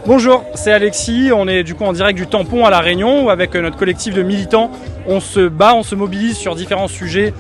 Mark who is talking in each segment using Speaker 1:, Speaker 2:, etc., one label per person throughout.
Speaker 1: Bonjour, c'est Alexis, on est du coup en direct du Tampon à La Réunion où avec notre collectif de militants, on se bat, on se mobilise sur différents sujets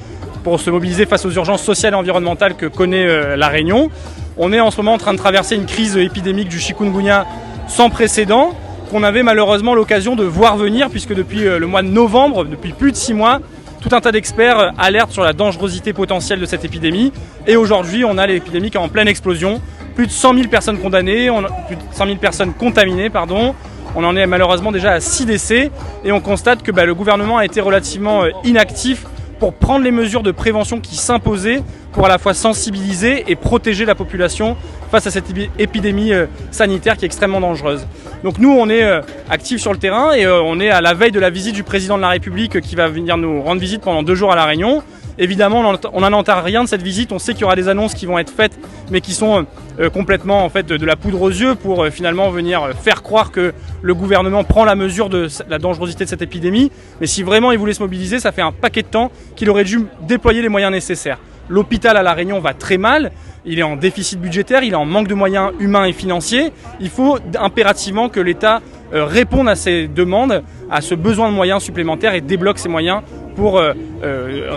Speaker 1: pour se mobiliser face aux urgences sociales et environnementales que connaît La Réunion. On est en ce moment en train de traverser une crise épidémique du chikungunya sans précédent qu'on avait malheureusement l'occasion de voir venir puisque depuis le mois de novembre, depuis plus de 6 mois, tout un tas d'experts alertent sur la dangerosité potentielle de cette épidémie et aujourd'hui on a l'épidémie qui est en pleine explosion. Plus de 100 000 personnes condamnées, plus de 100 000 personnes contaminées, pardon. On en est malheureusement déjà à 6 décès et on constate que le gouvernement a été relativement inactif pour prendre les mesures de prévention qui s'imposaient pour à la fois sensibiliser et protéger la population face à cette épidémie sanitaire qui est extrêmement dangereuse. Donc nous, on est actifs sur le terrain et on est à la veille de la visite du président de la République qui va venir nous rendre visite pendant 2 jours à La Réunion. Évidemment, on n'en entend rien de cette visite, on sait qu'il y aura des annonces qui vont être faites, mais qui sont complètement en fait de la poudre aux yeux pour finalement venir faire croire que le gouvernement prend la mesure de la dangerosité de cette épidémie. Mais si vraiment il voulait se mobiliser, ça fait un paquet de temps qu'il aurait dû déployer les moyens nécessaires. L'hôpital à La Réunion va très mal, il est en déficit budgétaire, il est en manque de moyens humains et financiers. Il faut impérativement que l'État réponde à ces demandes, à ce besoin de moyens supplémentaires et débloque ces moyens pour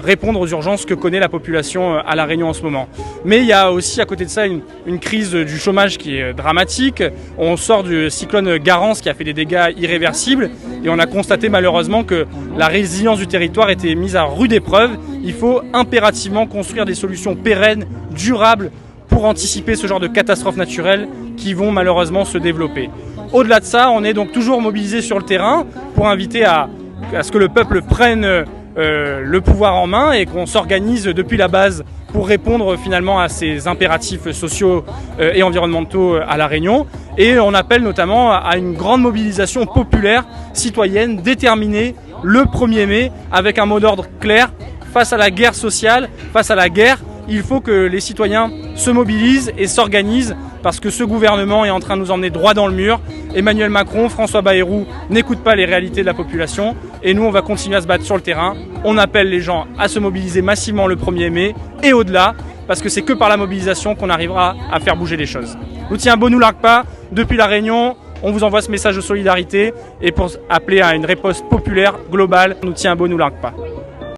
Speaker 1: répondre aux urgences que connaît la population à La Réunion en ce moment. Mais il y a aussi à côté de ça une crise du chômage qui est dramatique. On sort du cyclone Garance qui a fait des dégâts irréversibles et on a constaté malheureusement que la résilience du territoire était mise à rude épreuve. Il faut impérativement construire des solutions pérennes, durables pour anticiper ce genre de catastrophes naturelles qui vont malheureusement se développer. Au-delà de ça, on est donc toujours mobilisé sur le terrain pour inviter à ce que le peuple prenne le pouvoir en main et qu'on s'organise depuis la base pour répondre finalement à ces impératifs sociaux et environnementaux à La Réunion. Et on appelle notamment à une grande mobilisation populaire, citoyenne, déterminée, le 1er mai, avec un mot d'ordre clair, face à la guerre sociale, face à la guerre. Il faut que les citoyens se mobilisent et s'organisent parce que ce gouvernement est en train de nous emmener droit dans le mur. Emmanuel Macron, François Bayrou n'écoutent pas les réalités de la population et nous on va continuer à se battre sur le terrain. On appelle les gens à se mobiliser massivement le 1er mai et au-delà parce que c'est que par la mobilisation qu'on arrivera à faire bouger les choses. Nous tient beau nous largue pas, depuis La Réunion, on vous envoie ce message de solidarité et pour appeler à une riposte populaire globale, nous tient beau nous largue pas.